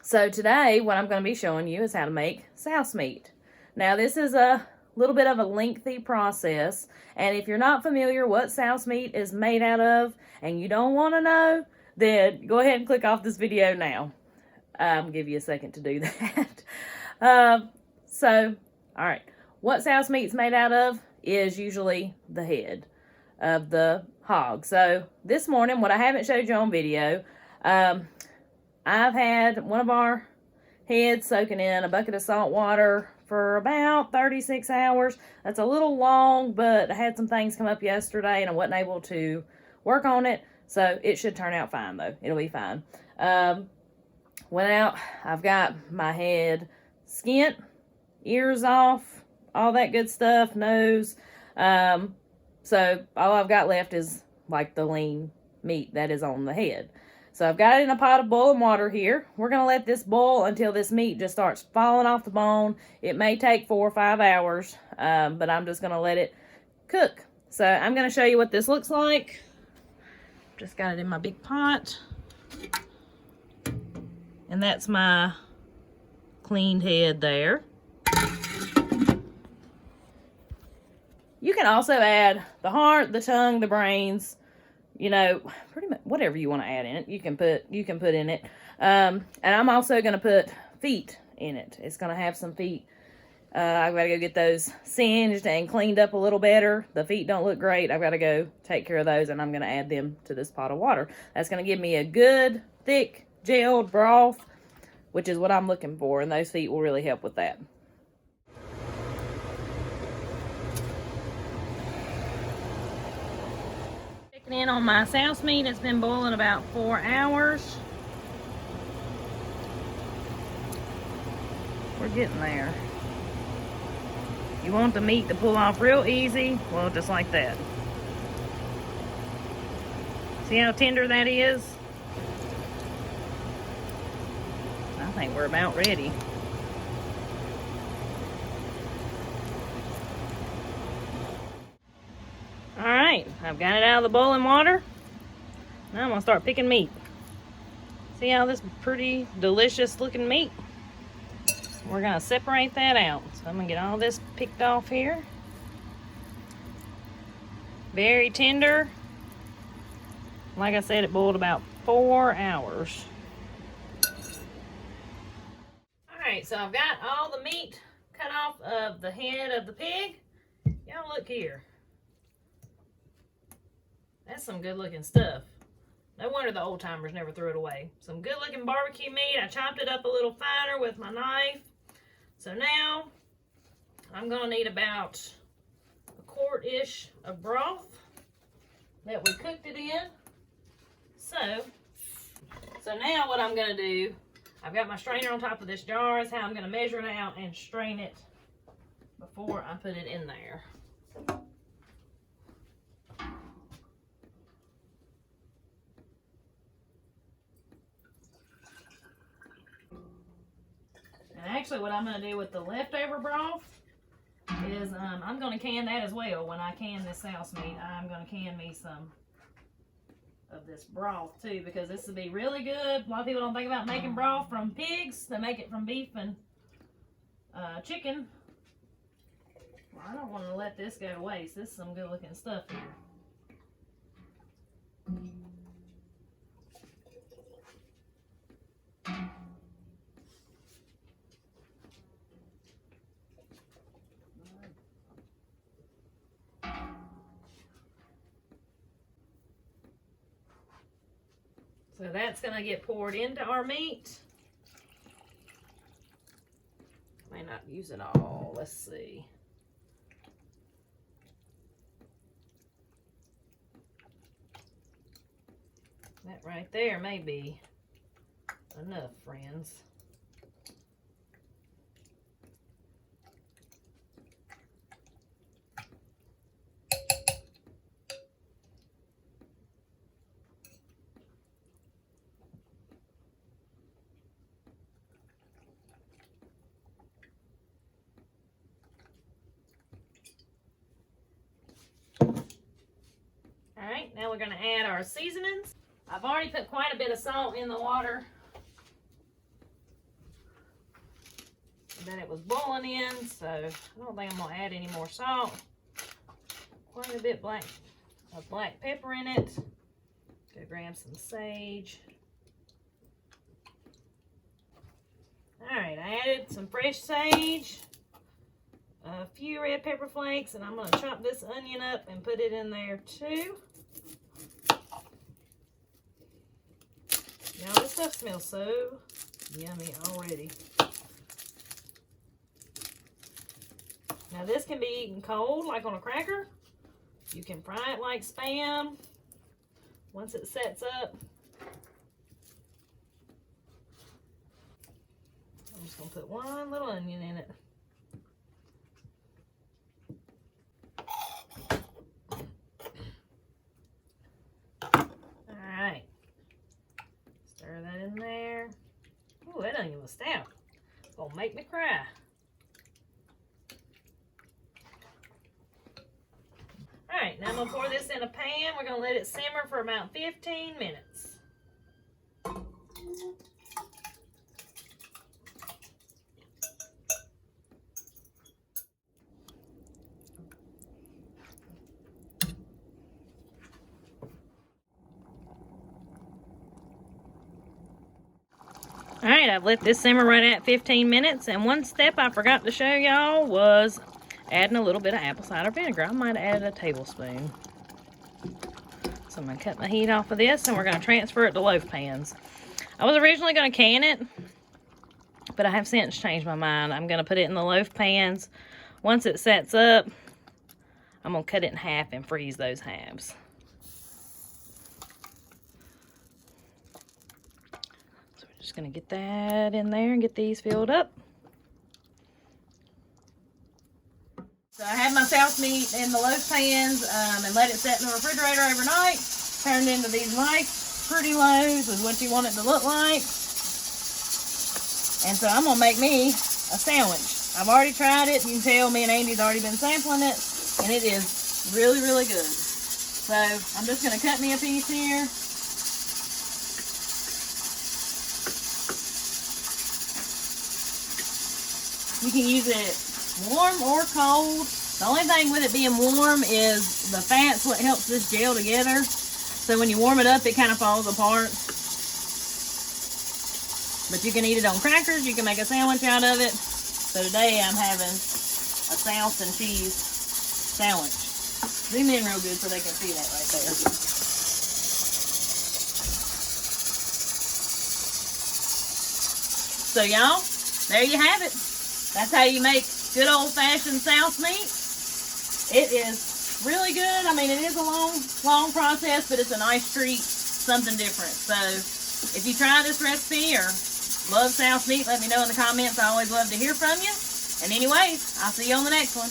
So today what I'm going to be showing you is how to make souse meat. Now this is a little bit of a lengthy process, and if you're not familiar what souse meat is made out of and you don't want to know, then go ahead and click off this video now. I'll give you a second to do that. Alright, what souse meat's made out of is usually the head of the hog. So this morning, what I haven't showed you on video, I've had one of our heads soaking in a bucket of salt water for about 36 hours. That's a little long, but I had some things come up yesterday and I wasn't able to work on it. So it should turn out fine though. It'll be fine. Went out, I've got my head skinned, ears off, all that good stuff, nose. So all I've got left is like the lean meat that is on the head. So I've got it in a pot of boiling water here. We're going to let this boil until this meat just starts falling off the bone. It may take 4 or 5 hours, but I'm just going to let it cook. So I'm going to show you what this looks like. Just got it in my big pot. And that's my cleaned head there. You can also add the heart, the tongue, the brains, you know, pretty much whatever you want to add in it, you can put in it. And I'm also going to put feet in it. It's going to have some feet. I've got to go get those singed and cleaned up a little better. The feet don't look great. I've got to go take care of those, and I'm going to add them to this pot of water. That's going to give me a good, thick, gelled broth, which is what I'm looking for, and those feet will really help with that. In on my souse meat. It's been boiling about 4 hours. We're getting there. You want the meat to pull off real easy, well, just like that. See how tender that is? I think we're about ready. Alright, I've got it out of the boiling water. Now I'm going to start picking meat. See how this pretty delicious looking meat? We're going to separate that out. So I'm going to get all this picked off here. Very tender. Like I said, it boiled about 4 hours. Alright, so I've got all the meat cut off of the head of the pig. Y'all look here. That's some good looking stuff. No wonder the old timers never threw it away. Some good looking barbecue meat. I chopped it up a little finer with my knife. So now I'm going to need about a quart-ish of broth that we cooked it in. So now what I'm going to do, I've got my strainer on top of this jar. Is how I'm going to measure it out and strain it before I put it in there. And actually what I'm going to do with the leftover broth is I'm going to can that as well. When I can this souse meat, I'm going to can me some of this broth too, because this will be really good. A lot of people don't think about making broth from pigs. They make it from beef and chicken. Well, I don't want to let this go to waste. This is some good looking stuff here. So that's going to get poured into our meat. May not use it all. Let's see. That right there may be enough, friends. Alright, now we're going to add our seasonings. I've already put quite a bit of salt in the water. that it was boiling in, so I don't think I'm gonna add any more salt. Quite a bit of black pepper in it. Go grab some sage. Alright, I added some fresh sage, a few red pepper flakes, and I'm going to chop this onion up and put it in there too. Y'all, this stuff smells so yummy already. Now this can be eaten cold, like on a cracker. You can fry it like Spam once it sets up. I'm just going to put one little onion in it. Alright. Stir that in there. Ooh, that onion was stout. It's going to make me cry. Alright, now I'm going to pour this in a pan. We're going to let it simmer for about 15 minutes. Alright, I've let this simmer right at 15 minutes, and one step I forgot to show y'all was adding a little bit of apple cider vinegar. I might have added a tablespoon. So I'm going to cut the heat off of this, and we're going to transfer it to loaf pans. I was originally going to can it, but I have since changed my mind. I'm going to put it in the loaf pans. Once it sets up, I'm going to cut it in half and freeze those halves. Just gonna get that in there and get these filled up. So I had my souse meat in the loaf pans and let it set in the refrigerator overnight. Turned into these nice, pretty loaves is what you want it to look like. And so I'm gonna make me a sandwich. I've already tried it. You can tell me and Andy's already been sampling it, and it is really, really good. So I'm just gonna cut me a piece here. You can use it warm or cold. The only thing with it being warm is the fat's what helps this gel together. So when you warm it up, it kind of falls apart. But you can eat it on crackers. You can make a sandwich out of it. So today I'm having a souse and cheese sandwich. Zoom in real good so they can see that right there. So y'all, there you have it. That's how you make good old-fashioned souse meat. It is really good. I mean, it is a long process, but it's a nice treat, something different. So if you try this recipe or love souse meat, let me know in the comments. I always love to hear from you. And anyways, I'll see you on the next one.